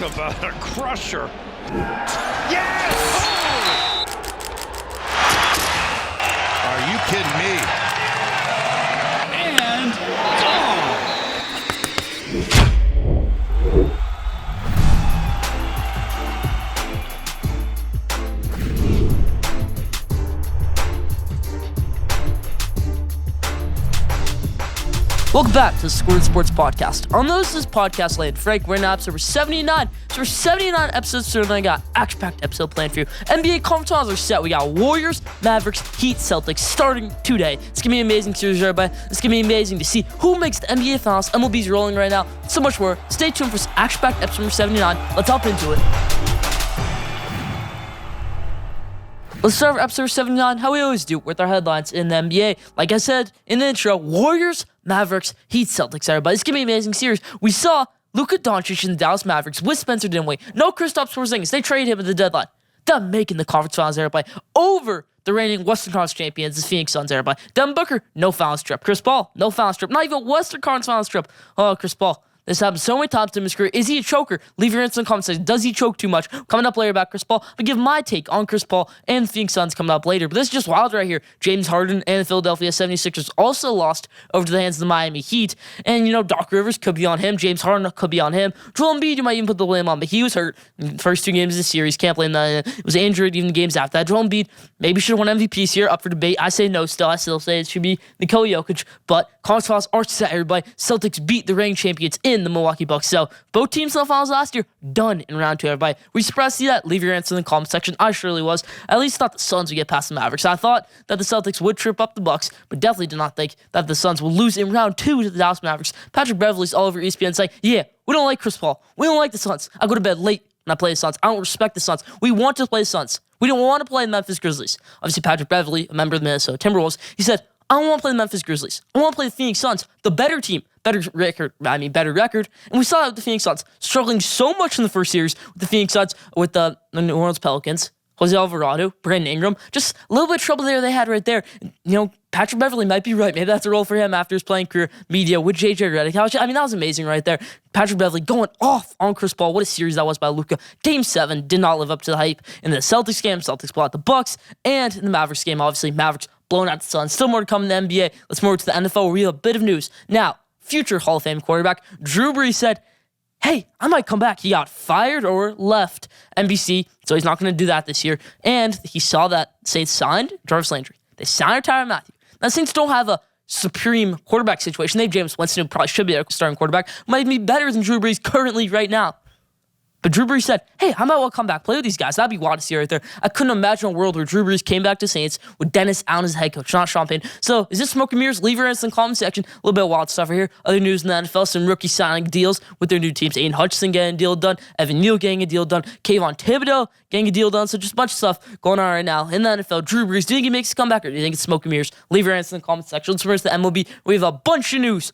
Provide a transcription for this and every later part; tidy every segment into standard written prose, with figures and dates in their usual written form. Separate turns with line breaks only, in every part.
Talk about a crusher. Yes! Oh!
Are you kidding me?
And gone.
Welcome back to the Schoolyard Sports podcast. On this podcast land, Frank, we're in episode 79. So we're 79 episodes, so then I got action-packed episode planned for you. NBA conference finals are set. We got Warriors, Mavericks, Heat, Celtics starting today. It's going to be an amazing series, everybody. It's going to be amazing to see who makes the NBA finals. MLB's rolling right now. So much more. Stay tuned for this action-packed episode number 79. Let's hop into it. Let's start with episode 79, how we always do, with our headlines in the NBA. Like I said in the intro, Warriors, Mavericks, Heat, Celtics, everybody. It's going to be an amazing series. We saw Luka Doncic in the Dallas Mavericks with Spencer Dinwiddie. No Kristaps Porzingis. They traded him at the deadline. Them making the conference finals, everybody. Over the reigning Western Conference champions, the Phoenix Suns, everybody. Devin Booker, no finals trip. Chris Paul, no finals trip. Not even Western Conference finals trip. Oh, Chris Paul. This happened so many times in his career. Is he a choker? Leave your answer in the comment section. Does he choke too much? Coming up later about Chris Paul. I'll give my take on Chris Paul and the Phoenix Suns coming up later. But this is just wild right here. James Harden and the Philadelphia 76ers also lost over to the hands of the Miami Heat. And, Doc Rivers could be on him. James Harden could be on him. Joel Embiid, you might even put the blame on. But he was hurt in the first two games of the series. Can't blame that. It was injured even the games after that. Joel Embiid maybe should have won MVP this year. Up for debate. I say no still. I still say it should be Nikola Jokic. But conference finals are set, everybody. Celtics beat the reigning champions in the Milwaukee Bucks. So both teams in the finals last year, done in round two, everybody. Were you surprised to see that? Leave your answer in the comment section. I surely was. I at least thought the Suns would get past the Mavericks. I thought that the Celtics would trip up the Bucks, but definitely did not think that the Suns will lose in round two to the Dallas Mavericks. Patrick Beverley's all over ESPN saying, yeah, we don't like Chris Paul. We don't like the Suns. I go to bed late when I play the Suns. I don't respect the Suns. We want to play the Suns. We don't want to play the Memphis Grizzlies. Obviously, Patrick Beverley, a member of the Minnesota Timberwolves, he said, I don't want to play the Memphis Grizzlies. I want to play the Phoenix Suns, the better team, better record. And we saw the Phoenix Suns struggling so much in the first series with the Phoenix Suns, with the New Orleans Pelicans, Jose Alvarado, Brandon Ingram. Just a little bit of trouble there they had right there. Patrick Beverley might be right. Maybe that's a role for him after his playing career media with JJ Redick. That was amazing right there. Patrick Beverley going off on Chris Paul. What a series that was by Luka. Game 7 did not live up to the hype. In the Celtics game, Celtics blew out the Bucks. And in the Mavericks game, obviously, Mavericks blowing out the Suns. Still more to come in the NBA. Let's move to the NFL where we have a bit of news. Now, future Hall of Fame quarterback Drew Brees said, hey, I might come back. He got fired or left NBC, so he's not going to do that this year. And he saw that Saints signed Jarvis Landry. They signed Tyrann Mathieu. Now, the Saints don't have a supreme quarterback situation. They have Jameis Winston, who probably should be a starting quarterback. Might be better than Drew Brees currently right now. But Drew Brees said, hey, I might well come back, play with these guys. That'd be wild to see right there. I couldn't imagine a world where Drew Brees came back to Saints with Dennis Allen as head coach, not Sean Payton. So is this smoke and mirrors? Leave your answer in the comment section. A little bit of wild stuff right here. Other news in the NFL, some rookie signing deals with their new teams. Aiden Hutchinson getting a deal done. Evan Neal getting a deal done. Kayvon Thibodeau getting a deal done. So just a bunch of stuff going on right now in the NFL. Drew Brees, do you think he makes a comeback or do you think it's smoke and mirrors? Leave your answer in the comment section. Let's reverse the MLB. We have a bunch of news.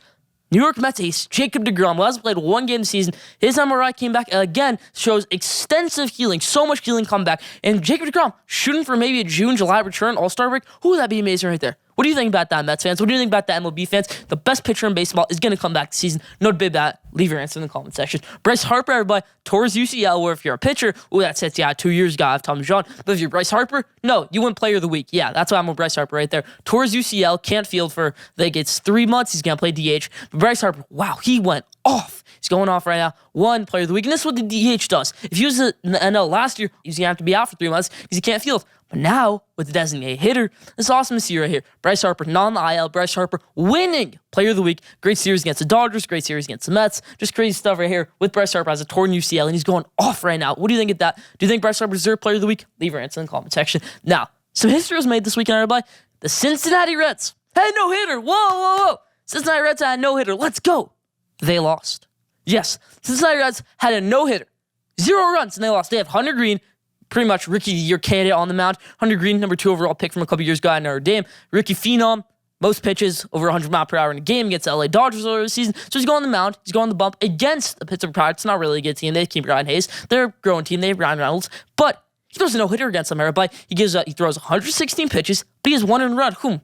New York Mets ace Jacob deGrom, who hasn't played one game this season, his MRI came back and again, shows extensive healing, so much healing come back. And Jacob deGrom shooting for maybe a June, July return, All-Star break. Who would that be amazing right there? What do you think about that, Mets fans? What do you think about that, MLB fans? The best pitcher in baseball is going to come back this season. No debate about it. Leave your answer in the comment section. Bryce Harper, everybody, tore his UCL, where if you're a pitcher, that sets you out 2 years ago. I have Tommy John. But if you're Bryce Harper, no, you win player of the week. Yeah, that's why I'm with Bryce Harper right there. Tore his UCL, can't field for, it's 3 months. He's going to play DH. But Bryce Harper, wow, he went off. He's going off right now. One player of the week. And this is what the DH does. If he was in the NL last year, he's going to have to be out for 3 months because he can't field. But now, with the designated hitter, it's awesome to see right here. Bryce Harper, not on the IL. Bryce Harper winning player of the week. Great series against the Dodgers. Great series against the Mets. Just crazy stuff right here with Bryce Harper as a torn UCL, and he's going off right now. What do you think of that? Do you think Bryce Harper deserves player of the week? Leave your answer in the comment section. Now, some history was made this weekend, everybody. The Cincinnati Reds had no hitter. Whoa. Cincinnati Reds had a no-hitter. Let's go. They lost. Yes, Cincinnati Reds had a no-hitter. 0 runs, and they lost. They have Hunter Green, pretty much rookie of the year candidate on the mound. Hunter Green, number 2 overall pick from a couple years ago at Notre Dame. Rookie phenom, most pitches over 100 miles per hour in a game against the LA Dodgers earlier this season. So he's going on the mound. He's going on the bump against the Pittsburgh Pirates. Not really a good team. They keep Ryan Hayes. They're a growing team. They have Ryan Reynolds. But he throws a no-hitter against them, everybody. He throws 116 pitches, but he has 1 earned run.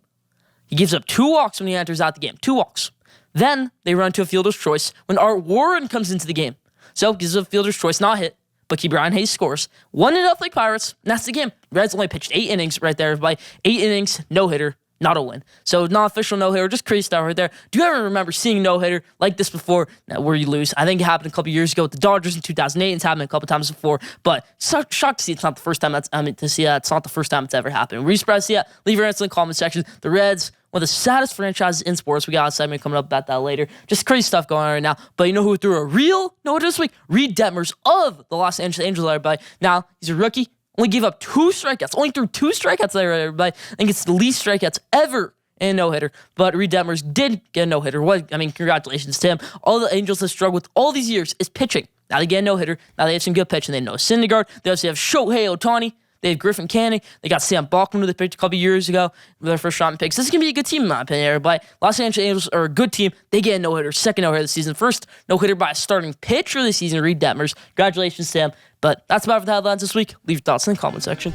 He gives up 2 walks when he enters out the game. 2 walks. Then they run to a fielder's choice when Art Warren comes into the game. So gives a fielder's choice, not hit. But Brian Hayes scores. 1-0 Lake Pirates. And that's the game. Reds only pitched 8 innings right there. By 8 innings, no hitter, not a win. So not official no hitter, just crazy stuff right there. Do you ever remember seeing no hitter like this before where you lose? I think it happened a couple years ago with the Dodgers in 2008. It's happened a couple times before. But shocked to see it's not the first time it's not the first time it's ever happened. Were you surprised to see that? Leave your answer in the comment section. The Reds, one of the saddest franchises in sports. We got a segment coming up about that later. Just crazy stuff going on right now. But you know who threw a real no-hitter this week? Reed Detmers of the Los Angeles Angels, everybody. Now, he's a rookie. Only gave up 2 strikeouts. Only threw 2 strikeouts there, everybody. I think it's the least strikeouts ever in a no-hitter. But Reed Detmers did get a no-hitter. Congratulations to him. All the Angels have struggled with all these years is pitching. Now they get a no-hitter. Now they have some good pitching. They know Syndergaard. They also have Shohei Ohtani. They have Griffin Canning. They got Sam Bachman, who they picked a couple years ago with their first round picks. This is going to be a good team, in my opinion, everybody. Los Angeles Angels are a good team. They get a no-hitter. Second no-hitter of the season. First no-hitter by a starting pitcher of the season, Reed Detmers. Congratulations to him. But that's about it for the headlines this week. Leave your thoughts in the comment section.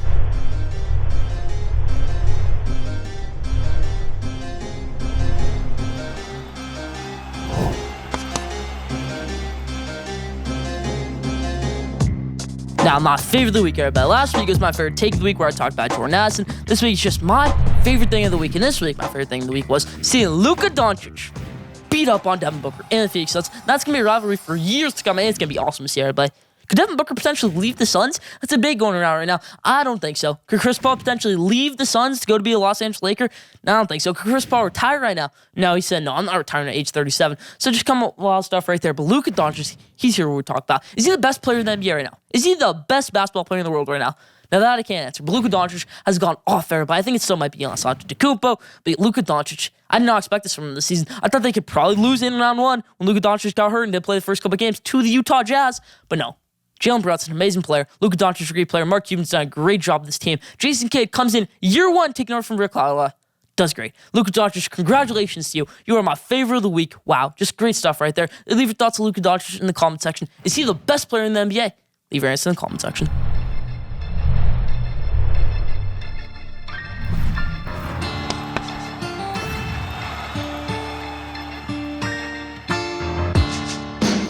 Now, my favorite of the week, everybody. Last week was my favorite take of the week where I talked about Jordan Addison. This week is just my favorite thing of the week. And this week, my favorite thing of the week was seeing Luka Doncic beat up on Devin Booker in the Phoenix Suns. That's going to be a rivalry for years to come, and it's going to be awesome to see, everybody. Could Devin Booker potentially leave the Suns? That's a big going around right now. I don't think so. Could Chris Paul potentially leave the Suns to go to be a Los Angeles Laker? No, I don't think so. Could Chris Paul retire right now? No, he said, no, I'm not retiring at age 37. So just come up with wild stuff right there. But Luka Doncic, he's here what we talk about. Is he the best player in the NBA right now? Is he the best basketball player in the world right now? Now that I can't answer. But Luka Doncic has gone off there, but I think it still might be Giannis Antetokounmpo. But Luka Doncic, I did not expect this from him this season. I thought they could probably lose in round 1 when Luka Doncic got hurt and didn't play the first couple of games to the Utah Jazz. But no. Jalen Brown's an amazing player. Luka Doncic is a great player. Mark Cuban's done a great job with this team. Jason Kidd comes in year 1, taking over from Rick Carlisle. Does great. Luka Doncic, congratulations to you. You are my favorite of the week. Wow, just great stuff right there. Leave your thoughts on Luka Doncic in the comment section. Is he the best player in the NBA? Leave your answer in the comment section.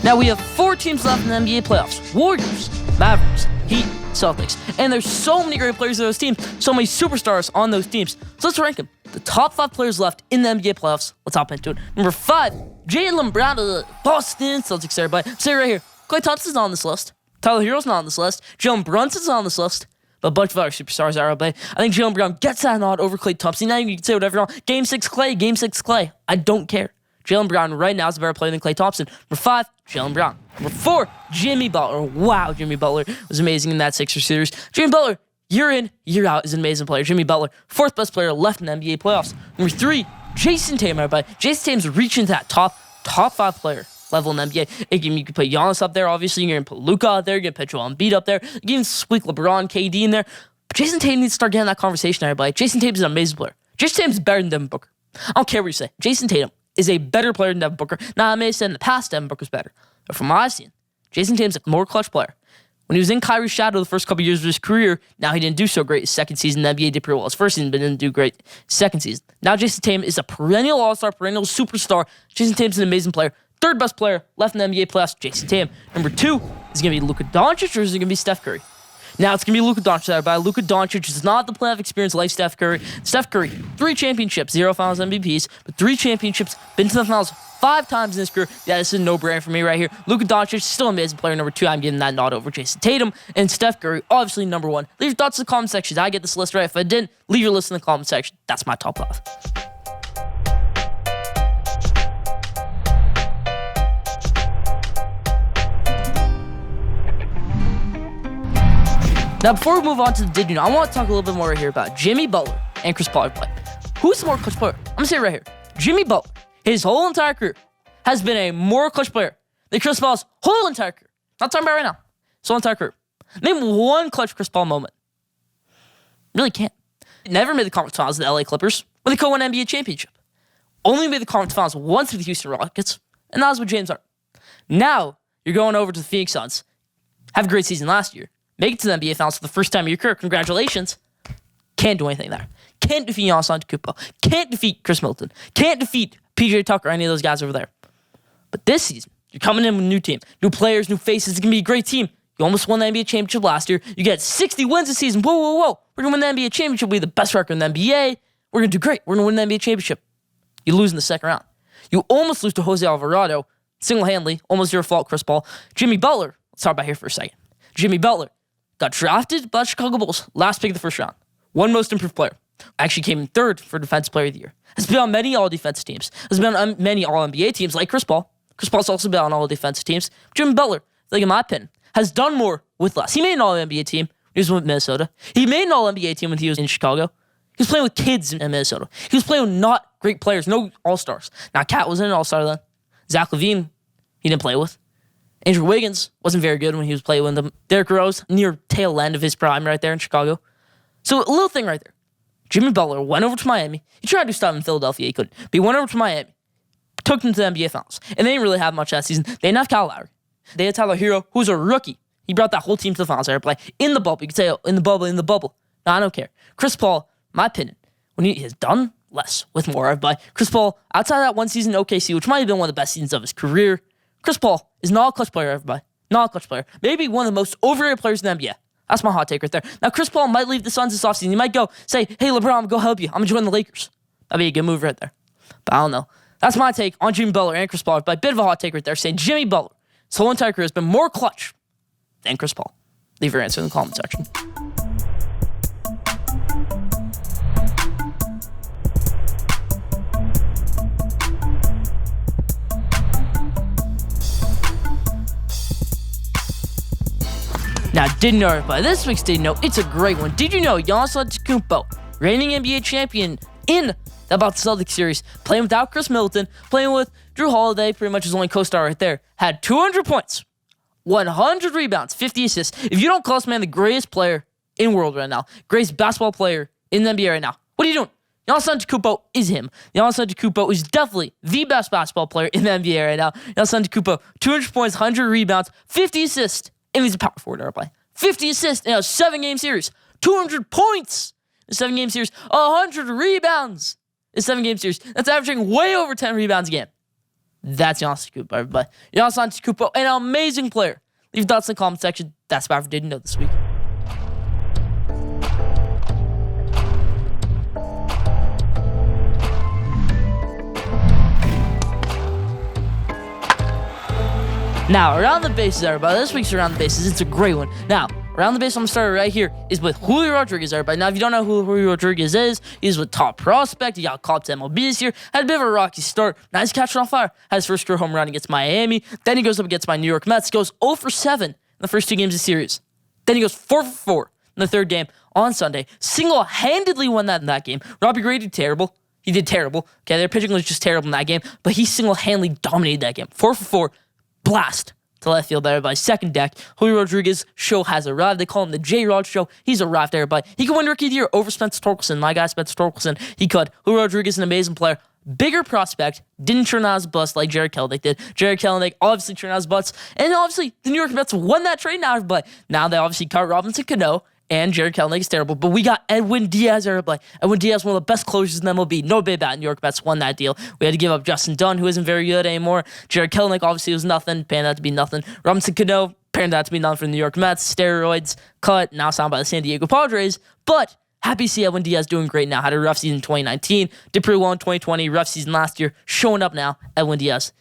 Now we have 4 teams left in the NBA playoffs. Warriors, Mavericks, Heat, Celtics. And there's so many great players in those teams, so many superstars on those teams. So let's rank them. The top 5 players left in the NBA playoffs. Let's hop into it. Number 5, Jaylen Brown of the Boston Celtics, everybody. Say right here, Klay Thompson's not on this list. Tyler Hero's not on this list. Jalen Brunson's not on this list. But a bunch of other superstars are, everybody. I think Jaylen Brown gets that nod over Klay Thompson. Now you can say whatever you want. Game 6 Klay, Game 6 Klay. I don't care. Jaylen Brown right now is a better player than Klay Thompson. Number 5, Jaylen Brown. Number 4, Jimmy Butler. Wow, Jimmy Butler was amazing in that Sixers series. Jimmy Butler, year in, year out, is an amazing player. Jimmy Butler, 4th best player left in the NBA playoffs. Number 3, Jason Tatum, everybody. Jason Tatum's reaching to that top 5 player level in the NBA. You can put Giannis up there, obviously. You're going to put Luka up there. You're going to put Joel Embiid up there. You can even squeak LeBron, KD in there. But Jason Tatum needs to start getting that conversation, everybody. Jason Tatum's an amazing player. Jason Tatum's better than Devin Booker. I don't care what you say. Jason Tatum is a better player than Devin Booker. Now, I may have said in the past Devin Booker's better. But from what I've seen, Jason Tatum's a more clutch player. When he was in Kyrie's shadow the first couple years of his career, now he didn't do so great his second season. The NBA did pretty well his first season, but didn't do great second season. Now Jason Tatum is a perennial all-star, perennial superstar. Jason Tatum's an amazing player. 3rd best player left in the NBA playoffs, Jason Tatum. Number 2 is going to be Luka Doncic, or is it going to be Steph Curry? Now it's going to be Luka Doncic, everybody. Luka Doncic is not the playoff experience like Steph Curry. Steph Curry, 3 championships, 0 finals MVPs, but 3 championships, been to the finals 5 times in his career. Yeah, this is a no-brainer for me right here. Luka Doncic, still an amazing player. Number 2, I'm getting that nod over Jason Tatum. And Steph Curry, obviously number 1. Leave your thoughts in the comment section. Did I get this list right? If I didn't, leave your list in the comment section. That's my top 5. Now, before we move on to the Did You Know, I want to talk a little bit more right here about Jimmy Butler and Chris Paul. Who's the more clutch player? I'm going to say it right here. Jimmy Butler, his whole entire career, has been a more clutch player than Chris Paul's whole entire career. Not talking about right now. His whole entire career. Name one clutch Chris Paul moment. Really can't. Never made the conference finals of the LA Clippers when they co-won an NBA championship. Only made the conference finals once with the Houston Rockets, and that was with James Harden. Now, you're going over to the Phoenix Suns. Have a great season last year. Make it to the NBA Finals for the first time in your career. Congratulations. Can't do anything there. Can't defeat Giannis Antetokounmpo. Can't defeat Chris Middleton. Can't defeat PJ Tucker or any of those guys over there. But this season, You're coming in with a new team, new players, new faces. It's going to be a great team. You almost won the NBA championship last year. You get 60 wins this season. Whoa. We're going to win the NBA championship. We're the best record in the NBA. We're going to do great. We're going to win the NBA championship. You lose in the second round. You almost lose to Jose Alvarado, single-handedly, almost your fault, Chris Paul. Jimmy Butler, let's talk about here for a second. Jimmy Butler got drafted by the Chicago Bulls, last pick of the first round. One most improved player. Actually came in third for Defensive Player of the Year. Has been on many all-defensive teams. Has been on many all-NBA teams like Chris Paul. Chris Paul's also been on all-defensive teams. Jimmy Butler, in my opinion, has done more with less. He made an all-NBA team. He was with Minnesota. He made an all-NBA team when he was in Chicago. He was playing with kids in Minnesota. He was playing with not great players, no all-stars. Now, Cat wasn't an all-star then. Zach LaVine, he didn't play with. Andrew Wiggins wasn't very good when he was playing with them. Derrick Rose, near tail end of his prime right there in Chicago. So, a little thing right there. Jimmy Butler went over to Miami. He tried to do stuff in Philadelphia. He couldn't. But he went over to Miami. Took them to the NBA Finals. And they didn't really have much that season. They didn't have Kyle Lowry. They had Tyler Hero, who was a rookie. He brought that whole team to the Finals. They play in the bubble. You could say, in the bubble. No, I don't care. Chris Paul, my opinion, when he has done less with more, everybody. Chris Paul, outside of that one season in OKC, which might have been one of the best seasons of his career, Chris Paul is not a clutch player, everybody. Not a clutch player. Maybe one of the most overrated players in the NBA. That's my hot take right there. Now, Chris Paul might leave the Suns this offseason. He might go say, hey, LeBron, I'm going to go help you. I'm going to join the Lakers. That'd be a good move right there. But I don't know. That's my take on Jimmy Butler and Chris Paul. But a bit of a hot take right there saying Jimmy Butler, his whole entire career has been more clutch than Chris Paul. Leave your answer in the comment section. Now, didn't know everybody. This week's Didn't Know, it's a great one. Did you know Giannis Antetokounmpo, reigning NBA champion in the about the Celtics series, playing without Chris Middleton, playing with Drew Holiday, pretty much his only co-star right there, had 200 points, 100 rebounds, 50 assists. If you don't call this man the greatest player in the world right now, greatest basketball player in the NBA right now, what are you doing? Giannis Antetokounmpo is him. Giannis Antetokounmpo is definitely the best basketball player in the NBA right now. Giannis Antetokounmpo, 200 points, 100 rebounds, 50 assists. And he's a power forward airplay. 50 assists in a 7-game series. 200 points in a 7-game series. 100 rebounds in a 7-game series. That's averaging way over 10 rebounds a game. That's Giannis Antetokounmpo, everybody. Giannis Antetokounmpo, an amazing player. Leave your thoughts in the comment section. That's about what I didn't know this week. Now, Around the Bases, everybody. This week's Around the Bases, it's a great one. Now, Around the Base I'm starting right here is with Julio Rodriguez, everybody. Now, if you don't know who Julio Rodriguez is, he's with Top Prospect. He got called to MLB this year. Had a bit of a rocky start. Now he's catching on fire. Had his first career home run against Miami. Then he goes up against my New York Mets. Goes 0 for 7 in the first 2 games of the series. Then he goes 4 for 4 in the third game on Sunday. Single-handedly won that in that game. Robbie Gray did terrible. He did terrible. Okay, their pitching was just terrible in that game. But he single-handedly dominated that game. 4 for 4. Blast to left field, everybody. Second deck, Julio Rodriguez show has arrived. They call him the J-Rod show. He's arrived, everybody. He could win Rookie of the Year over Spencer Torkelson. My guy, Spencer Torkelson. He could. Julio Rodriguez, an amazing player. Bigger prospect. Didn't turn out his bust like Jared Kelenic did. Jared Kelenic obviously turned out his butts. And obviously, the New York Mets won that trade now, everybody. Now they obviously cut Robinson Cano. And Jared Kelenic is terrible. But we got Edwin Diaz, everybody. Edwin Diaz, one of the best closers in MLB. No big bat. New York Mets won that deal. We had to give up Justin Dunn, who isn't very good anymore. Jared Kelenic obviously was nothing. Panned out to be nothing. Robinson Cano panned out to be nothing for the New York Mets. Steroids, cut, now signed by the San Diego Padres. But happy to see Edwin Diaz doing great now. Had a rough season in 2019. Did pretty well in 2020. Rough season last year. Showing up now. Edwin Diaz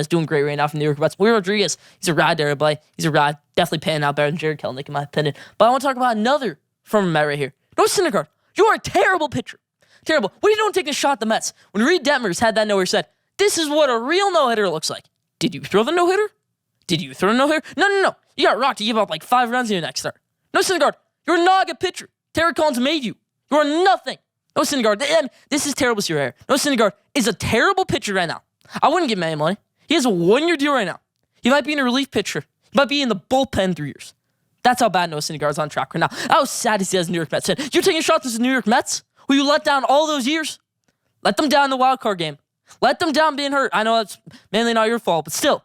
doing great right now from the New York Mets. Julio Rodriguez, he's a ride there, everybody. He's a ride. Definitely panning out better than Jared Kelenic, in my opinion. But I want to talk about another from a Met right here. Noah Syndergaard, you are a terrible pitcher. Terrible. What are you doing taking a shot at the Mets? When Reed Detmers had that no-hitter, said, this is what a real no-hitter looks like. Did you throw the no-hitter? Did you throw the no-hitter? No. You got rocked. You gave up like 5 runs in your next start. Noah Syndergaard, you're not a good pitcher. Terry Collins made you. You're nothing. Noah Syndergaard, this is terrible to your hair. Noah Syndergaard is a terrible pitcher right now. I wouldn't give him any money. He has a 1-year deal right now. He might be in a relief pitcher. He might be in the bullpen 3 years. That's how bad Noah Syndergaard's on track right now. I was sad to see as New York Mets. You're taking shots at the New York Mets, who you let down all those years. Let them down in the wild card game. Let them down being hurt. I know that's mainly not your fault, but still.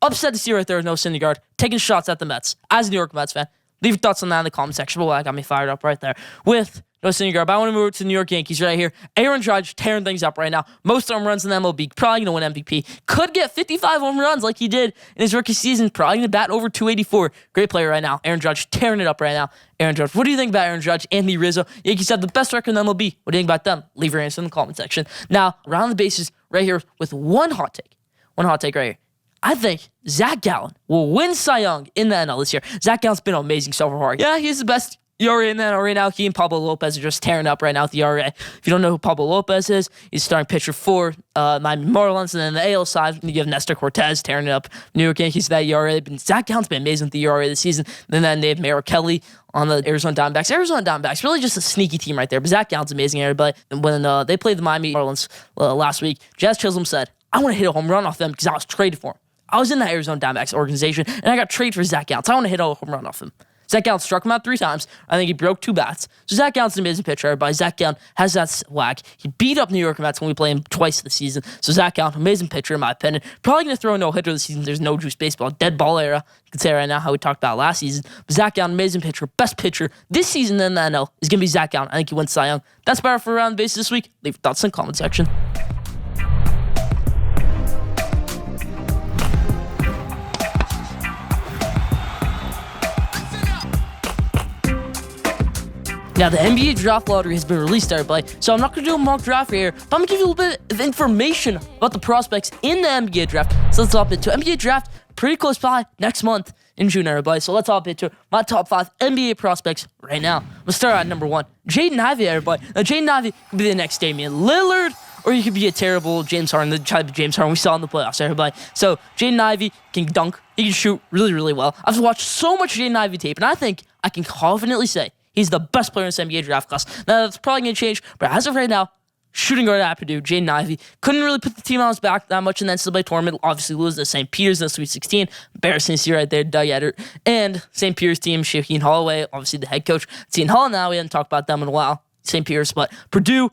Upset to see right there with Noah Syndergaard taking shots at the Mets as a New York Mets fan. Leave your thoughts on that in the comment section. Well, that got me fired up right there with no Syndergaard, but I want to move over to the New York Yankees right here. Aaron Judge tearing things up right now. Most home runs in the MLB. Probably going to win MVP. Could get 55 home runs like he did in his rookie season. Probably going to bat over 284. Great player right now. Aaron Judge tearing it up right now. Aaron Judge. What do you think about Aaron Judge? Anthony Rizzo. Yankees have the best record in the MLB. What do you think about them? Leave your answer in the comment section. Now, around the bases right here with one hot take. One hot take right here. I think Zach Gallen will win Cy Young in the NL this year. Zach Gallen's been amazing so far. Yeah, he's the best ERA in the NL right now. He and Pablo Lopez are just tearing up right now with the ERA. If you don't know who Pablo Lopez is, he's starting pitcher for Miami Marlins. And then the AL side, you have Nestor Cortez tearing it up. New York Yankees, that ERA. Zach Gallen's been amazing with the ERA this season. And then they have Merrill Kelly on the Arizona Diamondbacks. Arizona Diamondbacks, really just a sneaky team right there. But Zach Gallen's amazing, everybody. And when they played the Miami Marlins last week, Jazz Chisholm said, I want to hit a home run off them because I was traded for him. I was in the Arizona Diamondbacks organization, and I got traded for Zach Gallen. So I want to hit a home run off him. Zach Gallen struck him out 3 times. I think he broke 2 bats. So Zach Gallen's an amazing pitcher, everybody. Zach Gallen has that swag. He beat up New York Mets when we play him twice this season. So Zach Gallen, amazing pitcher in my opinion. Probably going to throw a no-hitter this season. There's no juice baseball. Dead ball era. You can say right now how we talked about last season. But Zach Gallen, amazing pitcher. Best pitcher this season in the NL is going to be Zach Gallen. I think he wins Cy Young. That's about it for Around the Bases this week. Leave your thoughts in the comment section. Now, the NBA draft lottery has been released, everybody, so I'm not going to do a mock draft here, but I'm going to give you a little bit of information about the prospects in the NBA draft. So let's hop into NBA draft pretty close by next month in June, everybody. So let's hop into my top 5 NBA prospects right now. We'll start at number 1, Jaden Ivey, everybody. Now, Jaden Ivey could be the next Damian Lillard, or you could be a terrible James Harden, the type of James Harden we saw in the playoffs, everybody. So Jaden Ivey can dunk. He can shoot really, really well. I've watched so much Jaden Ivey tape, and I think I can confidently say he's the best player in this NBA draft class. Now, that's probably going to change, but as of right now, shooting guard at Purdue, Jaden Ivey, couldn't really put the team on his back that much in the NCAA tournament. Obviously, lose to St. Peter's in the Sweet 16. Embarrassing to see right there, Doug Edert. And St. Peter's team, Shaheen Holloway, obviously the head coach. Seton Hall now, we haven't talked about them in a while. St. Peter's, but Purdue,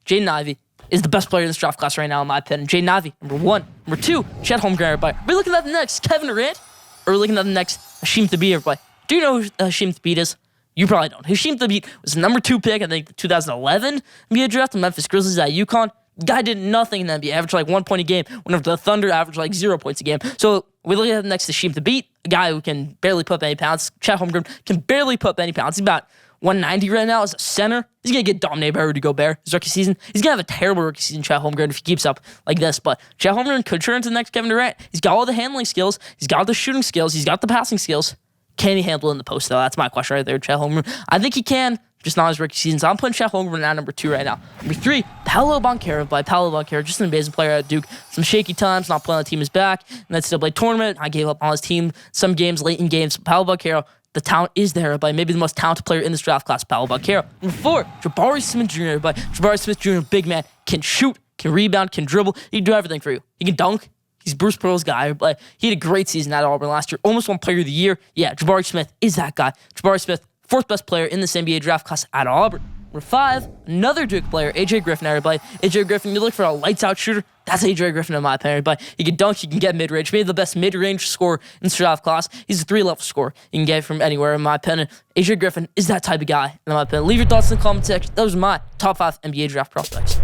Jaden Ivey is the best player in this draft class right now, in my opinion. Jaden Ivey, number 1. Number 2, Chet Holmgren, everybody. Are we looking at the next Kevin Durant? Or are we looking at the next Hasheem Thabeet, everybody? Do you know who Hasheem Thabeet is? You probably don't. Hasheem Thabeet was the number 2 pick, I think, the 2011 NBA draft. The Memphis Grizzlies at UConn. Guy did nothing in the NBA. Averaged like 1 point a game. Whenever the Thunder averaged like 0 points a game. So we look at the next Hasheem Thabeet, a guy who can barely put up any pounds. Chet Holmgren can barely put up any pounds. He's about 190 right now as a center. He's going to get dominated by Rudy Gobert his rookie season. He's going to have a terrible rookie season, Chet Holmgren, if he keeps up like this. But Chet Holmgren could turn into the next Kevin Durant. He's got all the handling skills. He's got the shooting skills. He's got the passing skills. Can he handle in the post, though? That's my question right there, Chet Holmgren. I think he can, just not his rookie season. So I'm putting Chet Holmgren at number 2 right now. Number 3, Paolo Banchero. By Paolo Banchero, just an amazing player at Duke. Some shaky times, not playing on the team is back. In the NCAA tournament, I gave up on his team some games, late in games. Paolo Banchero, the talent is there, but maybe the most talented player in this draft class, Paolo Banchero. Number 4, Jabari Smith Jr. But Jabari Smith Jr., big man, can shoot, can rebound, can dribble. He can do everything for you. He can dunk. He's Bruce Pearl's guy, but he had a great season at Auburn last year. Almost won Player of the Year. Yeah, Jabari Smith is that guy. Jabari Smith, 4th best player in this NBA draft class at Auburn. Number 5, another Duke player, AJ Griffin, everybody. AJ Griffin, you look for a lights-out shooter, that's AJ Griffin in my opinion, but he can dunk, he can get mid-range. Maybe the best mid-range scorer in this draft class. He's a 3-level scorer. You can get it from anywhere, in my opinion. AJ Griffin is that type of guy, in my opinion. Leave your thoughts in the comment section. Those are my top 5 NBA draft prospects.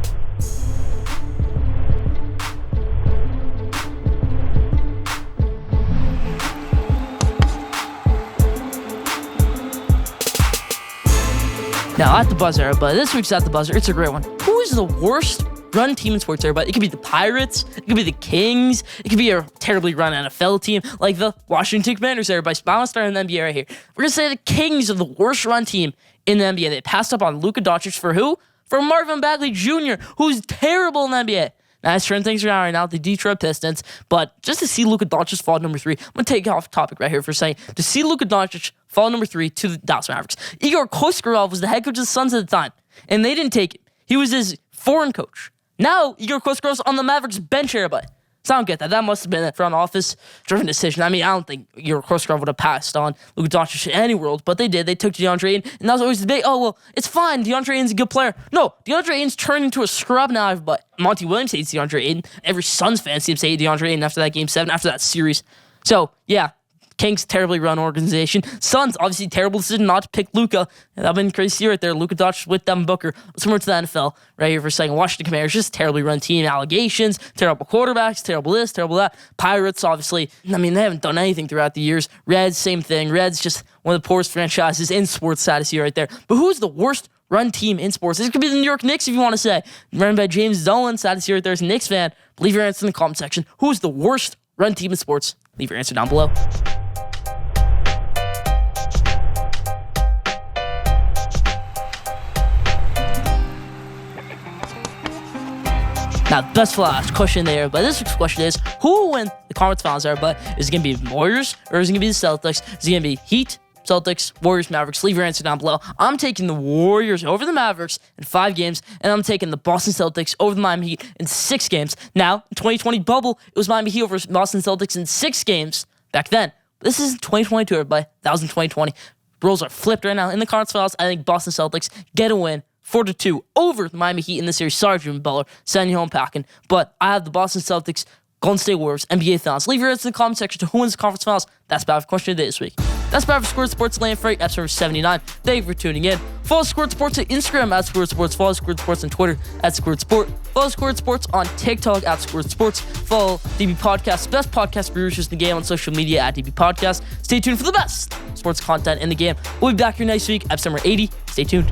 Now, at the buzzer, everybody. This week's at the buzzer. It's a great one. Who is the worst run team in sports, everybody? It could be the Pirates. It could be the Kings. It could be a terribly run NFL team like the Washington Commanders, everybody. I'm going to start in the NBA right here. We're going to say the Kings are the worst run team in the NBA. They passed up on Luka Doncic for who? For Marvin Bagley Jr., who's terrible in the NBA. Now, let's turn things around right now with the Detroit Pistons. But just to see Luka Doncic fall number 3, I'm going to take off topic right here for a second. To see Luka Doncic fall number 3 to the Dallas Mavericks. Igor Koskvarov was the head coach of the Suns at the time, and they didn't take it. He was his foreign coach. Now, Igor Koskarov's on the Mavericks bench, everybody. So I don't get that. That must have been a front office-driven decision. I mean, I don't think Igor Koskvarov would have passed on Luka Doncic in any world, but they did. They took DeAndre Ayton, and that was always the debate. Oh, well, it's fine. DeAndre Ayton's a good player. No, DeAndre Ayton's turned into a scrub now, but Monty Williams hates DeAndre Ayton. Every Suns fan seems to hate DeAndre Ayton after that Game 7, after that series. So, yeah, Kings, terribly run organization. Suns, obviously terrible decision not to pick Luka. That would been crazy right there. Luka Doncic with Devin Booker. Similar to the NFL right here for a second. Washington Commanders, just terribly run team. Allegations, terrible quarterbacks, terrible this, terrible that. Pirates, obviously, I mean, they haven't done anything throughout the years. Reds, same thing. Reds, just one of the poorest franchises in sports status here right there. But who's the worst run team in sports? This could be the New York Knicks if you want to say. Run by James Dolan, status here right there as a Knicks fan. Leave your answer in the comment section. Who's the worst run team in sports? Leave your answer down below. Now, best for last question there, but this week's question is, who will win the conference finals there? But is it going to be Warriors or is it going to be the Celtics? Is it going to be Heat, Celtics, Warriors, Mavericks? Leave your answer down below. I'm taking the Warriors over the Mavericks in 5 games, and I'm taking the Boston Celtics over the Miami Heat in 6 games. Now, in 2020 bubble, it was Miami Heat over Boston Celtics in 6 games back then. This is 2022, everybody. That was in 2020. Roles are flipped right now. In the conference finals, I think Boston Celtics get a win 4-2 over the Miami Heat in this series. Sorry, Jimmy Butler, sending you home packing. But I have the Boston Celtics, Golden State Warriors, NBA Finals. Leave your answer in the comment section to who wins the conference finals. That's about the question of the day this week. That's about for Schoolyard Sports Land Freight, episode 79. Thank you for tuning in. Follow Schoolyard Sports on Instagram at Schoolyard Sports. Follow Schoolyard Sports on Twitter at Schoolyard Sport. Follow Schoolyard Sports on TikTok at Schoolyard Sports. Follow DB Podcast, best podcast producers in the game on social media at DB Podcast. Stay tuned for the best sports content in the game. We'll be back here next week, episode number 80. Stay tuned.